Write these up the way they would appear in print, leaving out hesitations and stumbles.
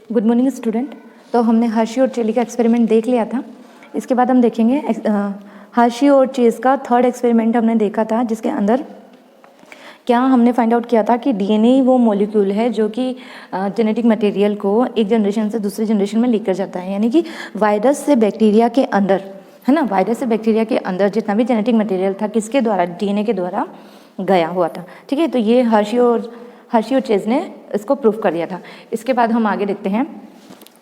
Good morning student. तो हमने Hershey और चेली का एक्सपेरिमेंट देख लिया था। इसके बाद हम देखेंगे हर्शी और चेस का थर्ड एक्सपेरिमेंट हमने देखा था, जिसके अंदर क्या हमने फाइंड आउट किया था कि डीएनए ही वो मॉलिक्यूल है जो कि जेनेटिक मटेरियल को एक जनरेशन से दूसरी जनरेशन में लेकर जाता है। यानी कि वायरस से बैक्टीरिया के अंदर, है ना, वायरस से बैक्टीरिया के अंदर जितना भी जेनेटिक मटेरियल था किसके द्वारा, डीएनए के द्वारा गया हुआ था। ठीक है, तो ये हर्शी और चेस ने इसको प्रूव कर दिया था। इसके बाद हम आगे देखते हैं।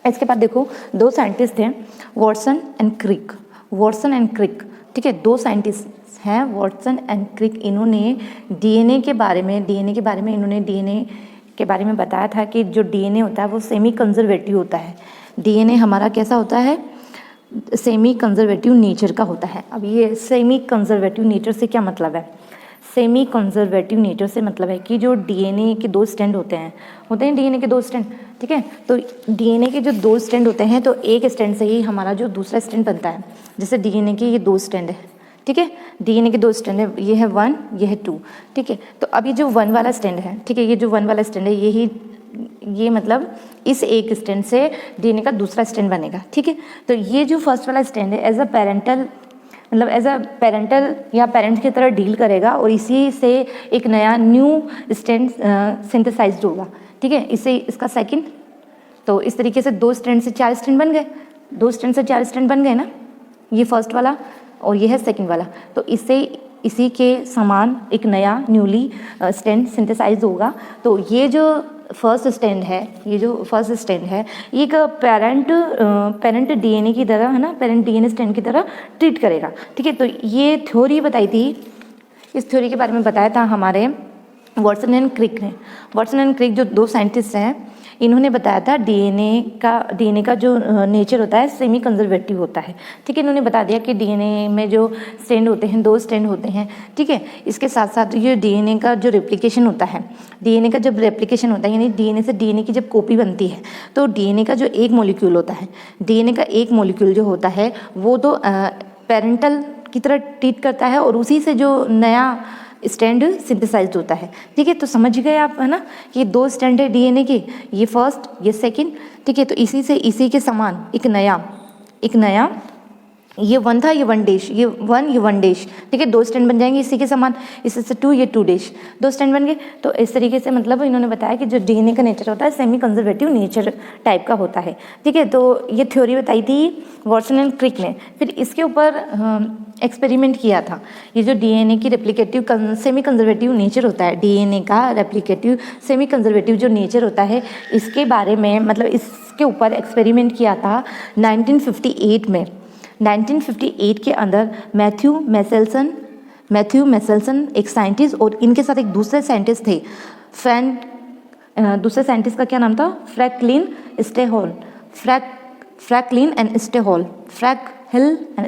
इसके बाद देखो, दो साइंटिस्ट थे, Watson and Crick. Watson and Crick, ठीक है, दो साइंटिस्ट हैं, वॉटसन एंड क्रिक। इन्होंने डीएनए के बारे में बताया था कि जो डीएनए होता है वो सेमी कंजर्वेटिव होता है। डीएनए हमारा कैसा होता है, सेमी कंजर्वेटिव नेचर का होता है। अब ये सेमी कंजर्वेटिव नेचर से क्या मतलब है? सेमी कंजर्वेटिव नेचर से मतलब है कि जो डीएनए के दो स्ट्रैंड होते हैं डीएनए के दो स्ट्रैंड, ठीक है। तो डीएनए के जो दो स्ट्रैंड होते हैं, तो एक स्ट्रैंड से ही हमारा जो दूसरा स्ट्रैंड बनता है। जैसे डीएनए के ये दो स्ट्रैंड है, ठीक है, डीएनए के दो स्ट्रैंड है, ये है 1, ये है 2, ठीक है। तो अब ये जो 1 वाला स्ट्रैंड है, ठीक है, ये जो 1 वाला स्ट्रैंड है, ये मतलब इस एक स्ट्रैंड से डीएनए का दूसरा स्ट्रैंड बनेगा, ठीक है। तो ये जो फर्स्ट वाला स्ट्रैंड है एज अ पेरेंटल या पेरेंट की तरह डील करेगा, और इसी से एक नया न्यू स्ट्रैंड सिंथेसाइज्ड होगा, ठीक है। इससे इसका सेकंड, तो इस तरीके से 2 स्ट्रैंड से 4 स्ट्रैंड बन गए, 2 स्ट्रैंड से 4 स्ट्रैंड बन गए ना, ये फर्स्ट वाला और ये है सेकंड वाला। तो इससे इसी के समान एक नया न्यूली स्ट्रैंड सिंथेसाइज होगा। तो ये जो फर्स्ट स्ट्रैंड है, ये एक पेरेंट डीएनए की तरह, है ना, पेरेंट डीएनए स्ट्रैंड की तरह ट्रीट करेगा, ठीक है। तो ये थ्योरी बताई थी, इस थ्योरी के बारे में बताया था हमारे वॉटसन एंड क्रिक ने। वॉटसन एंड क्रिक जो दो साइंटिस्ट हैं, इन्होंने बताया था डीएनए का जो नेचर होता है सेमी कंजर्वेटिव होता है, ठीक है। इन्होंने बता दिया कि डीएनए में जो स्ट्रैंड होते हैं, 2 स्ट्रैंड होते हैं, ठीक है। इसके साथ साथ ये डीएनए का जो रेप्लिकेशन होता है, यानी डीएनए से डीएनए की जब कॉपी बनती है, तो डीएनए का जो एक मॉलिक्यूल होता है, डीएनए का एक मॉलिक्यूल जो होता है वो तो पेरेंटल की तरह ट्रीट करता है, और उसी से जो नया स्ट्रैंड सिंथेसाइज्ड होता है, ठीक है। तो समझ गए आप, है ना, कि 2 स्ट्रैंड है डीएनए के, ये फर्स्ट, ये सेकंड, ठीक है। तो इसी के समान एक नया ये 1 था, ये 1 डैश, ये 1, ये 1 डैश, ठीक है। 2 स्ट्रैंड बन जाएंगे इसी के समान, इससे 2, ये 2 डैश, 2 स्ट्रैंड बन गए। तो इस तरीके से मतलब इन्होंने बताया कि जो डीएनए का नेचर होता है सेमी कंजर्वेटिव नेचर टाइप का होता है, ठीक है। तो ये थ्योरी बताई थी वॉटसन एंड क्रिक ने। फिर इसके ऊपर एक्सपेरिमेंट किया था। ये जो डीएनए की रेप्लिकेटिव सेमी कंजर्वेटिव नेचर होता है, डीएनए का रेप्लिकेटिव सेमी कंजर्वेटिव जो नेचर होता है, इसके बारे में मतलब इसके ऊपर एक्सपेरिमेंट किया था 1958 में। 1958 के अंदर मैथ्यू मेसेल्सन एक साइंटिस्ट, और इनके साथ एक दूसरे साइंटिस्ट थे, दूसरे साइंटिस्ट का क्या नाम था, फ्रैंकलिन एंड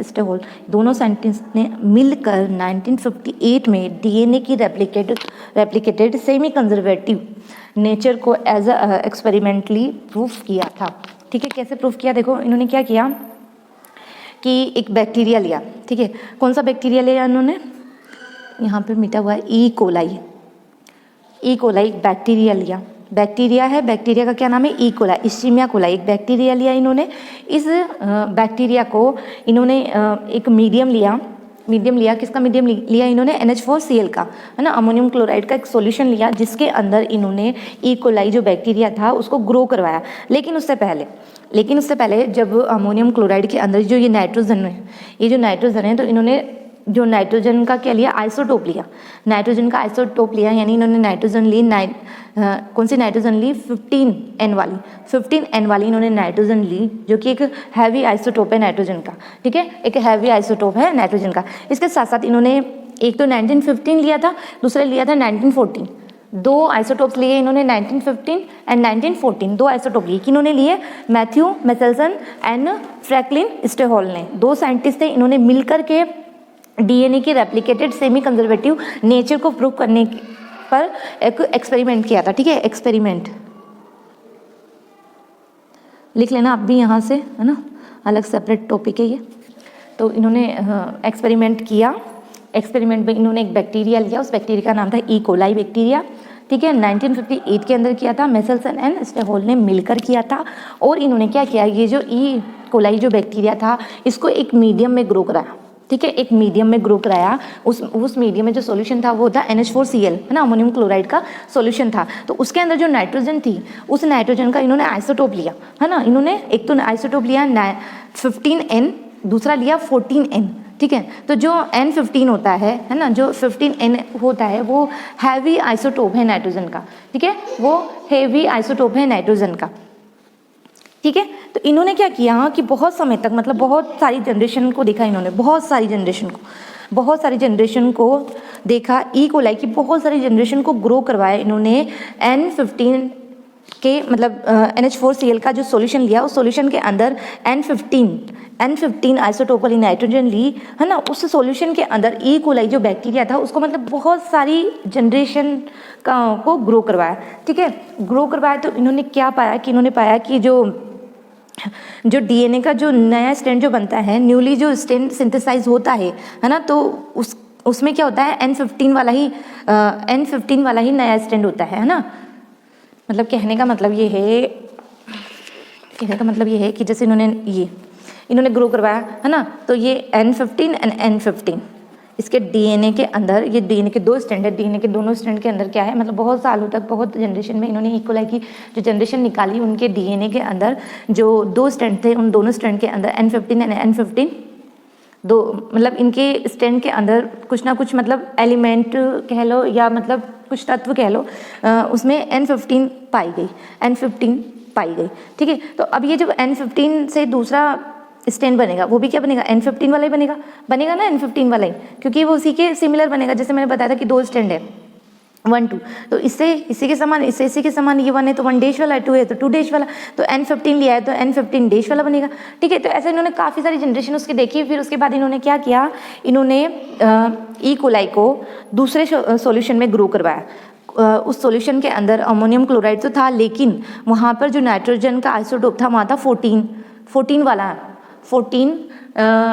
स्टेहॉल। दोनों साइंटिस्ट ने मिलकर 1958 में डीएनए की रेप्लिकेटेड सेमी कंजर्वेटिव नेचर को एज अ एक्सपेरिमेंटली प्रूफ किया था, ठीक है। कैसे प्रूफ किया, देखो इन्होंने क्या किया कि एक बैक्टीरिया लिया, ठीक है। कौन सा बैक्टीरिया लिया इन्होंने, यहाँ पे मिटा हुआ है ई कोलाई बैक्टीरिया लिया। बैक्टीरिया है, बैक्टीरिया का क्या नाम है, ई कोलाई, इस्चीमिया कोलाई, एक बैक्टीरिया लिया इन्होंने। इस बैक्टीरिया को इन्होंने एक मीडियम लिया, किसका मीडियम लिया इन्होंने, NH4Cl का, है ना, अमोनियम क्लोराइड का एक सॉल्यूशन लिया, जिसके अंदर इन्होंने ई कोलाई जो बैक्टीरिया था उसको ग्रो करवाया। लेकिन उससे पहले जब अमोनियम क्लोराइड के अंदर जो ये नाइट्रोजन है, तो इन्होंने जो नाइट्रोजन का क्या लिया, आइसोटोप लिया, नाइट्रोजन का आइसोटोप लिया। यानी इन्होंने नाइट्रोजन ली, कौन सी नाइट्रोजन ली, 15N वाली इन्होंने नाइट्रोजन ली, जो कि एक हैवी आइसोटोप है नाइट्रोजन का, ठीक है, एक हैवी आइसोटोप है नाइट्रोजन का। इसके साथ साथ इन्होंने एक तो 1915 लिया था, दूसरा लिया था 1914, 2 आइसोटोप्स लिए इन्होंने, 1915 एंड 1914, 2 आइसोटोप लिए। किन्होंने लिए, मैथ्यू मेसेल्सन एंड फ्रैंकलिन स्टेहॉल ने, 2 साइंटिस्ट थे। इन्होंने मिलकर के डीएनए की रेप्लिकेटेड सेमी कंजर्वेटिव नेचर को प्रूव करने पर एक एक्सपेरिमेंट किया था, ठीक है। एक्सपेरिमेंट लिख लेना आप भी यहाँ से, है ना, अलग सेपरेट टॉपिक है ये। तो इन्होंने एक्सपेरिमेंट किया। एक्सपेरिमेंट में इन्होंने एक बैक्टीरिया लिया, उस बैक्टीरिया का नाम था ई कोलाई बैक्टीरिया, ठीक है, 1958 के अंदर किया था, मेसेल्सन एंड स्टेहोल ने मिलकर किया था। और इन्होंने क्या किया, ये जो ई कोलाई जो बैक्टीरिया था इसको एक मीडियम में ग्रो कराया, ठीक है, एक मीडियम में ग्रो कराया। उस मीडियम में जो सॉल्यूशन था वो था NH4Cl, है ना, अमोनियम क्लोराइड का सॉल्यूशन था। तो उसके अंदर जो नाइट्रोजन थी उस नाइट्रोजन का इन्होंने आइसोटोप लिया, है ना, इन्होंने एक तो आइसोटोप लिया 15N, दूसरा लिया 14N, ठीक है। तो जो N15 होता है ना, जो 15N होता है वो हैवी आइसोटोप है नाइट्रोजन का, ठीक है, वो हैवी आइसोटोप है नाइट्रोजन का, ठीक है। तो इन्होंने क्या किया कि बहुत समय तक, मतलब बहुत सारी जनरेशन को देखा इन्होंने, बहुत सारी जनरेशन को देखा, ई कोलाई की बहुत सारी जनरेशन को ग्रो करवाया इन्होंने। N15 के मतलब NH4Cl का जो सॉल्यूशन लिया, उस सॉल्यूशन के अंदर N15 आइसोटोप वाली नाइट्रोजन ली, है ना, उस सॉल्यूशन के अंदर ई कोलाई जो बैक्टीरिया था उसको मतलब बहुत सारी जनरेशन को ग्रो करवाया, ठीक है, ग्रो करवाया। तो इन्होंने क्या पाया कि इन्होंने पाया कि जो DNA का जो नया स्ट्रैंड जो बनता है, न्यूली जो स्ट्रैंड सिंथेसाइज होता है ना, तो उसमें क्या होता है, N15 वाला ही नया स्ट्रैंड होता है ना। मतलब कहने का मतलब ये है कि जैसे इन्होंने ग्रो करवाया, है ना, तो ये N15 एंड N15 इसके DNA के अंदर, ये DNA के 2 स्ट्रैंड है, DNA के दोनों स्ट्रैंड के अंदर क्या है, मतलब बहुत सालों तक, बहुत जनरेशन में इन्होंने ई कोलाई की जो जनरेशन निकाली, उनके DNA के अंदर जो 2 स्ट्रैंड थे, उन दोनों स्ट्रैंड के अंदर N15 एंड N15 दो, मतलब इनके स्ट्रैंड के अंदर कुछ ना कुछ मतलब एलिमेंट कह लो या मतलब कुछ तत्व कह लो, उसमें N15 पाई गई, ठीक है। तो अब ये जब N15 से दूसरा स्ट्रैंड बनेगा, वो भी क्या बनेगा, N15 वाला ही बनेगा ना, N15 वाला ही, क्योंकि वो उसी के सिमिलर बनेगा। जैसे मैंने बताया था कि 2 स्ट्रैंड है 1 2, तो इससे इसी के समान, इससे इसी के समान, ये 1 है तो 1 डैश वाला है, 2 है तो 2 डैश वाला, तो N15 लिया है तो N15 डैश वाला बनेगा, ठीक है। तो ऐसे इन्होंने काफ़ी सारी जनरेशन उसकी देखी। फिर उसके बाद इन्होंने क्या किया, इन्होंने ई कोलाई को दूसरे सॉल्यूशन में ग्रो करवाया। उस सॉल्यूशन के अंदर अमोनियम क्लोराइड तो था, लेकिन वहाँ पर जो नाइट्रोजन का आइसोटोप था वहाँ था 14 वाला, 14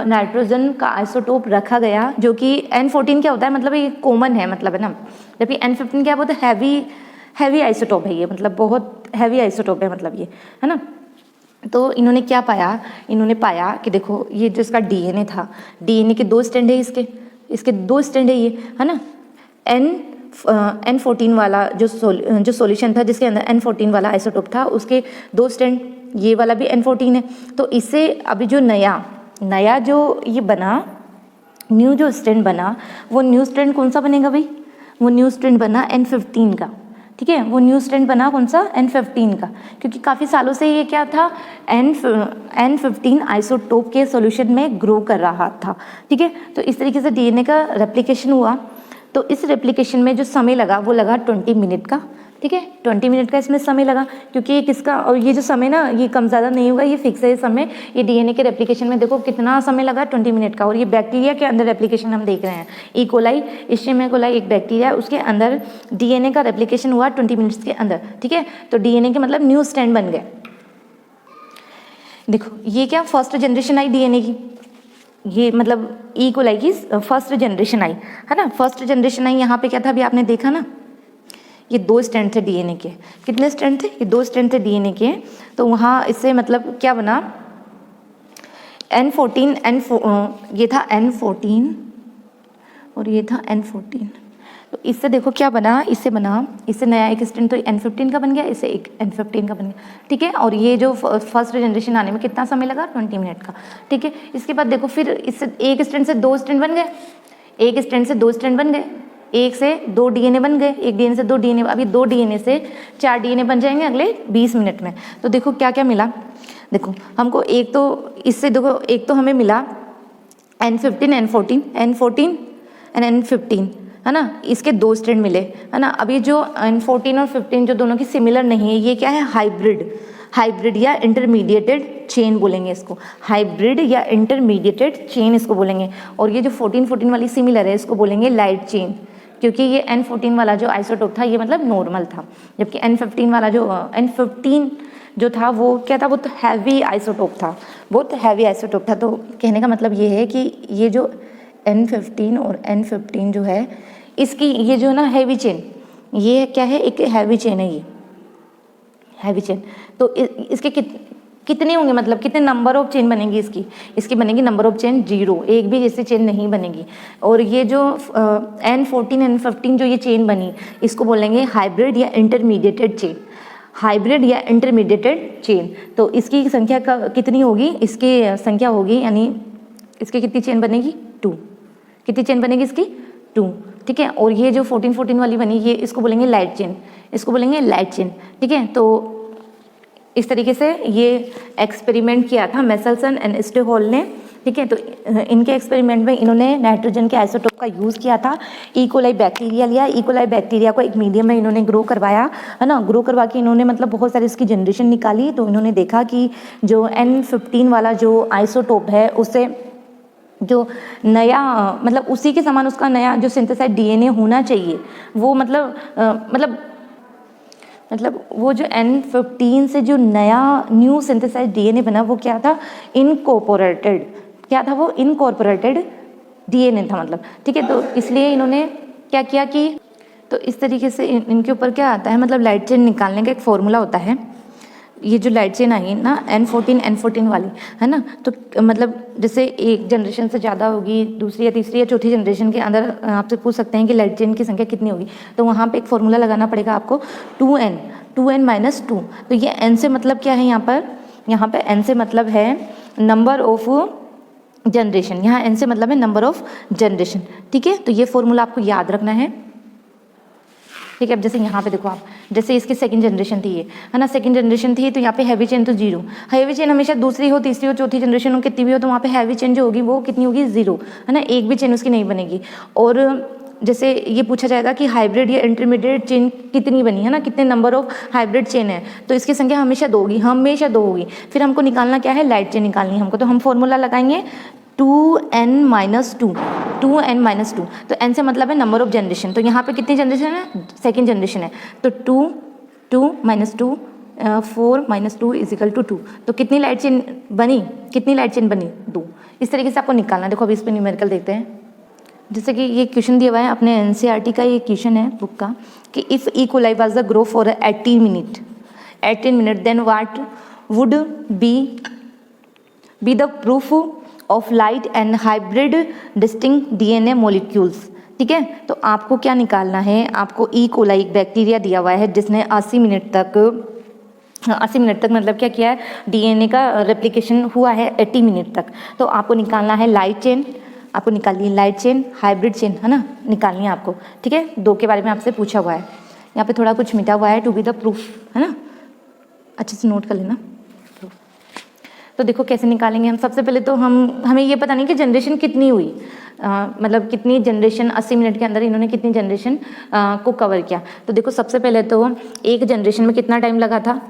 नाइट्रोजन का आइसोटोप रखा गया, जो कि N14 क्या होता है, मतलब ये कॉमन है, मतलब है ना, जबकि N15 क्या बहुत हैवी आइसोटोप है, ये मतलब बहुत हैवी आइसोटोप है, मतलब ये, है ना। तो इन्होंने क्या पाया, इन्होंने पाया कि देखो ये जो इसका DNA था, DNA के 2 स्ट्रैंड है, इसके 2 स्ट्रैंड है, ये है ना, N14 वाला जो सॉल्यूशन था जिसके अंदर N14 वाला आइसोटोप था, उसके 2 स्ट्रैंड, ये वाला भी N14 है। तो इससे अभी जो नया जो ये बना, न्यू जो स्ट्रैंड बना, वो न्यू स्ट्रैंड कौन सा बनेगा भाई, वो न्यू स्ट्रैंड बना N15 का, ठीक है, वो न्यू स्ट्रैंड बना कौन सा, N15 का, क्योंकि काफ़ी सालों से ये क्या था, N15 आइसोटोप के सॉल्यूशन में ग्रो कर रहा था, ठीक है। तो इस तरीके से DNA का रेप्लिकेशन हुआ। तो इस रेप्लिकेशन में जो समय लगा वो लगा 20 मिनट का, ठीक है, 20 मिनट का इसमें समय लगा, क्योंकि ये किसका, और ये जो समय ना ये कम ज़्यादा नहीं होगा, ये फिक्स है समय। ये DNA के रेप्लिकेशन में देखो कितना समय लगा, 20 मिनट का। और ये बैक्टीरिया के अंदर रेप्लिकेशन हम देख रहे हैं, ई कोलाई, इश्चीमिया कोलाई एक बैक्टीरिया, उसके अंदर DNA का रेप्लिकेशन हुआ 20 मिनट्स के अंदर, ठीक है। तो DNA के मतलब न्यू स्ट्रैंड बन गए। देखो ये क्या, फर्स्ट जनरेशन आई DNA की, ये मतलब ई कोलाई की फर्स्ट जनरेशन आई, है ना, फर्स्ट जनरेशन आई। यहाँ पे क्या था, अभी आपने देखा ना, ये 2 स्ट्रैंड थे DNA के, कितने स्ट्रैंड थे, ये 2 स्ट्रैंड थे DNA के। तो वहाँ इससे मतलब क्या बना, ये था N14 और ये था N14। तो इससे देखो क्या बना, इससे नया एक स्ट्रैंड तो N15 का बन गया, इससे एक N15 का बन गया, ठीक है। और ये जो फर्स्ट जनरेशन आने में कितना समय लगा, 20 मिनट का, ठीक है। इसके बाद देखो फिर इससे एक स्ट्रैंड से 2 स्ट्रैंड बन गए, एक स्ट्रैंड से 2 स्ट्रैंड बन गए, एक से 2 DNA बन गए, एक DNA से 2 DNA, अभी 2 DNA से 4 DNA बन जाएंगे अगले 20 मिनट में। तो देखो क्या क्या मिला, देखो हमको एक तो इससे देखो, एक तो हमें मिला N15 N14 एंड N15, है ना, इसके 2 स्ट्रैंड मिले, है ना। अभी जो N14 और 15 जो दोनों की सिमिलर नहीं है, ये क्या है, हाइब्रिड या इंटरमीडिएटेड चेन बोलेंगे इसको, हाइब्रिड या इंटरमीडिएटेड चेन इसको बोलेंगे। और ये जो 14 वाली सिमिलर है, इसको बोलेंगे लाइट चेन, क्योंकि ये N14 वाला जो आइसोटोप था ये मतलब नॉर्मल था, जबकि N15 वाला जो N15 जो था वो क्या था, वो तो हैवी आइसोटोप था, बहुत हैवी आइसोटोप था। तो कहने का मतलब ये है कि ये जो N15 और N15 जो है, इसकी ये जो ना हैवी चेन, ये क्या है, एक हैवी चेन है, ये हैवी चेन। तो इसके कितने होंगे, मतलब कितने नंबर ऑफ चेन बनेंगी इसकी बनेगी नंबर ऑफ चेन 0, एक भी जैसे चेन नहीं बनेगी। और ये जो N14 N15 जो ये चेन बनी, इसको बोलेंगे हाइब्रिड या इंटरमीडिएटेड चेन, हाइब्रिड या इंटरमीडिएटेड चेन। तो इसकी संख्या कितनी होगी, इसकी संख्या होगी यानी इसकी कितनी चेन बनेगी 2, कितनी चेन बनेगी इसकी 2, ठीक है। और ये जो 14 वाली बनी, ये इसको बोलेंगे लाइट चेन, इसको बोलेंगे लाइट चेन, ठीक है। तो इस तरीके से ये एक्सपेरिमेंट किया था मेसेल्सन एंड स्टेहॉल ने, ठीक है। तो इनके एक्सपेरिमेंट में इन्होंने नाइट्रोजन के आइसोटोप का यूज़ किया था। ई कोलाई बैक्टीरिया लिया, ई कोलाई बैक्टीरिया को एक मीडियम में इन्होंने ग्रो करवाया, है ना। ग्रो करवा के इन्होंने मतलब बहुत सारी इसकी जनरेशन निकाली। तो इन्होंने देखा कि जो N15 वाला जो आइसोटोप है, उससे जो नया मतलब उसी के समान उसका नया जो सिंथेसाइज DNA होना चाहिए, वो मतलब वो जो N15 से जो नया न्यू सिंथेसाइज DNA बना, वो क्या था, इनकॉर्पोरेटेड, क्या था वो, इनकॉर्पोरेटेड DNA था, मतलब, ठीक है। तो इसलिए इन्होंने क्या किया कि तो इस तरीके से इनके ऊपर क्या आता है, मतलब लाइट चेन निकालने का एक फॉर्मूला होता है। ये जो लाइट चेन आई ना N14 वाली, है ना, तो मतलब जैसे एक जनरेशन से ज़्यादा होगी, दूसरी या तीसरी या चौथी जनरेशन के अंदर आपसे पूछ सकते हैं कि लाइट चेन की संख्या कितनी होगी, तो वहाँ पे एक फॉर्मूला लगाना पड़ेगा आपको 2n -2। तो ये n से मतलब क्या है यहाँ पर n से मतलब है नंबर ऑफ जनरेशन, यहाँ n से मतलब है नंबर ऑफ जनरेशन, ठीक है। तो ये फॉर्मूला आपको याद रखना है, ठीक है। अब जैसे यहाँ पे देखो आप, जैसे इसकी सेकंड जनरेशन थी, ये है ना, सेकंड जनरेशन थी, तो यहाँ पे हैवी चेन तो 0, हैवी चेन हमेशा दूसरी हो, तीसरी हो, चौथी जनरेशन हो, कितनी भी हो, तो वहाँ पे हैवी चेन जो होगी वो कितनी होगी 0, है ना, एक भी चेन उसकी नहीं बनेगी। और जैसे ये पूछा जाएगा कि हाइब्रिड या इंटरमीडिएट चेन कितनी बनी, है ना, कितने नंबर ऑफ हाइब्रिड चेन है, तो इसकी संख्या हमेशा 2 होगी, हमेशा 2 होगी। फिर हमको निकालना क्या है, लाइट चेन निकालनी है हमको, तो हम फॉर्मूला लगाएंगे 2n -2, 2n -2। तो n से मतलब है नंबर ऑफ जनरेशन, तो यहाँ पे कितनी जनरेशन है, सेकेंड जनरेशन है, तो 2 -2 4 -2 = 2। तो कितनी लाइट चेन बनी, कितनी लाइट चेन बनी 2। इस तरीके से आपको निकालना। देखो अभी इस पर न्यूमेरिकल देखते हैं। जैसे कि ये क्वेश्चन दिया हुआ है अपने NCERT का, ये क्वेश्चन है बुक का, कि if E coli was the grow for 18 minute then what would be the proof of light and hybrid distinct DNA molecules, ठीक है। तो आपको क्या निकालना है, आपको ई कोलाई बैक्टीरिया दिया हुआ है जिसने 80 मिनट तक मतलब क्या किया है, DNA का रेप्लिकेशन हुआ है 80 मिनट तक। तो आपको निकालना है लाइट चेन, आपको निकालनी है लाइट चेन, हाइब्रिड चेन, है ना, निकालनी है आपको, ठीक है। 2 के बारे में आपसे पूछा हुआ है, यहाँ पे थोड़ा कुछ मिटा हुआ है, टू बी द प्रूफ, है ना, अच्छे से नोट कर लेना। तो देखो कैसे निकालेंगे हम। सबसे पहले तो हमें ये पता नहीं कि जनरेशन कितनी हुई, मतलब कितनी जनरेशन 80 मिनट के अंदर इन्होंने कितनी जनरेशन को कवर किया। तो देखो सबसे पहले तो एक जनरेशन में कितना टाइम लगा था,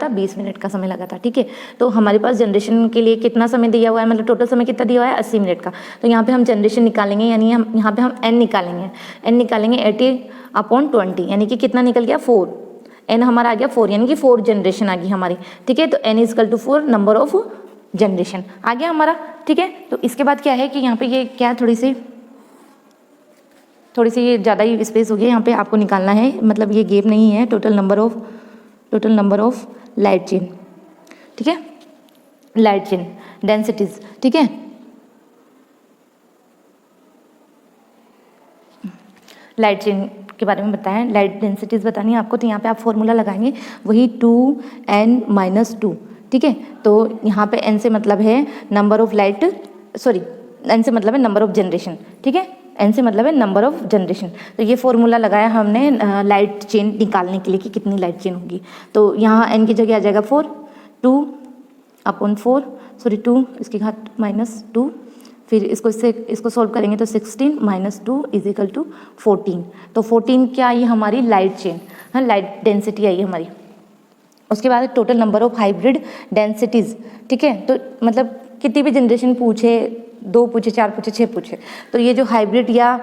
20 मिनट का समय लगा था, ठीक है। तो हमारे पास जनरेशन के लिए कितना समय दिया हुआ है, मतलब टोटल समय कितना दिया हुआ है 80 मिनट का। तो यहाँ पे हम जनरेशन निकालेंगे, यानी हम यहाँ पे हम n निकालेंगे 80/20, यानी कि कितना निकल गया 4, n हमारा आ गया 4, यानी कि 4 जनरेशन आ गई हमारी, ठीक है। तो n = 4 नंबर ऑफ जनरेशन आ गया हमारा, ठीक है। तो इसके बाद क्या है कि यहाँ पे ये क्या थोड़ी सी ये ज़्यादा ही स्पेस हो गया, यहाँ पे आपको निकालना है, मतलब ये गैप नहीं है, total number of light chain, ठीक है, लाइट चेन डेंसिटीज, ठीक है। लाइट चेन के बारे में बताएं, लाइट डेंसिटीज बतानी है आपको, तो यहाँ पे आप फॉर्मूला लगाएंगे वही 2n -2, ठीक है। तो यहाँ पे n से मतलब है नंबर ऑफ लाइट, n से मतलब है नंबर ऑफ जनरेशन, ठीक है, n से मतलब है नंबर ऑफ जनरेशन। तो ये फॉर्मूला लगाया हमने लाइट चेन निकालने के लिए कि कितनी लाइट चेन होगी। तो यहाँ n की जगह आ जाएगा 4, 2 इसके घात -2, फिर इसको सॉल्व करेंगे तो 16 - 2 = 14। तो 14 क्या आई हमारी लाइट चेन, हाँ, लाइट डेंसिटी आई हमारी। उसके बाद total number of hybrid densities, ठीक है। तो मतलब कितनी भी जनरेशन पूछे, 2 पूछे, 4 पूछे, 6 पूछे, तो ये जो हाइब्रिड या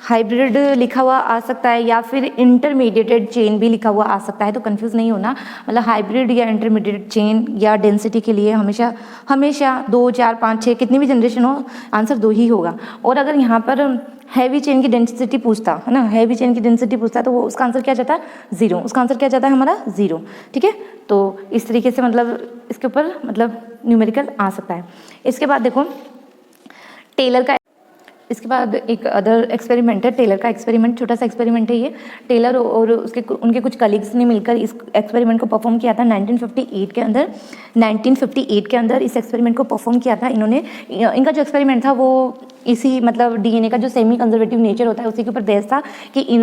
हाइब्रिड लिखा हुआ आ सकता है या फिर इंटरमीडिएटेड चेन भी लिखा हुआ आ सकता है, तो कंफ्यूज नहीं होना। मतलब हाइब्रिड या इंटरमीडिएटेड चेन या डेंसिटी के लिए हमेशा हमेशा 2, 4, 5, 6 कितनी भी जनरेशन हो, आंसर 2 ही होगा। और अगर यहाँ पर हैवी चेन की डेंसिटी पूछता है ना, हैवी चेन की डेंसिटी पूछता है, तो वो उसका आंसर क्या जाता है, 0। उसका आंसर क्या जाता है हमारा, 0। ठीक है, तो इस तरीके से मतलब इसके ऊपर मतलब न्यूमेरिकल आ सकता है। इसके बाद देखो टेलर का, इसके बाद एक अदर एक्सपेरिमेंट है टेलर का एक्सपेरिमेंट, छोटा सा एक्सपेरिमेंट है ये। टेलर और उनके कुछ कलीग्स ने मिलकर इस एक्सपेरिमेंट को परफॉर्म किया था 1958 के अंदर। 1958 के अंदर इस एक्सपेरिमेंट को परफॉर्म किया था इन्होंने। इनका जो एक्सपेरिमेंट था वो इसी मतलब डीएनए का जो सेमी कंजर्वेटिव नेचर होता है उसी के ऊपर बेस्ड था कि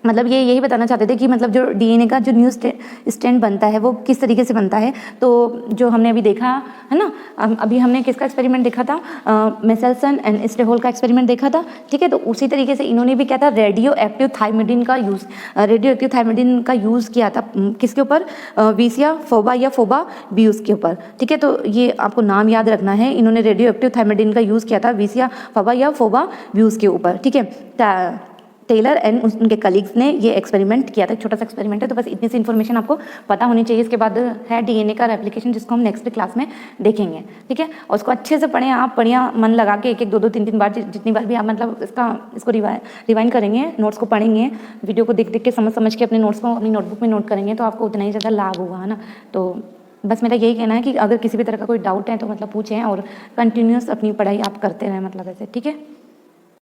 मतलब ये यही बताना चाहते थे कि मतलब जो डीएनए का जो न्यू स्ट्रैंड बनता है वो किस तरीके से बनता है। तो जो हमने अभी देखा है ना, अभी हमने किसका एक्सपेरिमेंट देखा था, मेसेल्सन एंड स्टेहोल का एक्सपेरिमेंट देखा था। ठीक है, तो उसी तरीके से इन्होंने भी क्या था, रेडियो एक्टिव थायमिडिन का यूज़ किया था किसके ऊपर, वीसिया फोबा या फोबा ब्यूस के ऊपर। ठीक है, तो ये आपको नाम याद रखना है, इन्होंने रेडियो एक्टिव थायमिडिन का यूज़ किया था वीसिया फोबा या फोबा ब्यूस के ऊपर। ठीक है, टेलर एंड उनके कलीग्स ने ये एक्सपेरिमेंट किया था, छोटा सा एक्सपेरिमेंट है। तो बस इतनी सी इन्फॉर्मेशन आपको पता होनी चाहिए। इसके बाद है डीएनए का रेप्लिकेशन, जिसको हम नेक्स्ट क्लास में देखेंगे। ठीक है, और उसको अच्छे से पढ़ें आप, पढ़िया मन लगा के, 1-1, 2-2, 3-3 बार, जितनी बार भी आप मतलब इसको रिवाइंड करेंगे, नोट्स को पढ़ेंगे, वीडियो को देख के समझ के अपने नोट्स को अपनी नोटबुक में नोट करेंगे, तो आपको उतना ही ज़्यादा लाभ होगा, है ना। तो बस मेरा यही कहना है कि अगर किसी भी तरह का कोई डाउट है तो मतलब पूछें और कंटिन्यूस अपनी पढ़ाई आप करते रहें, मतलब ऐसे। ठीक है।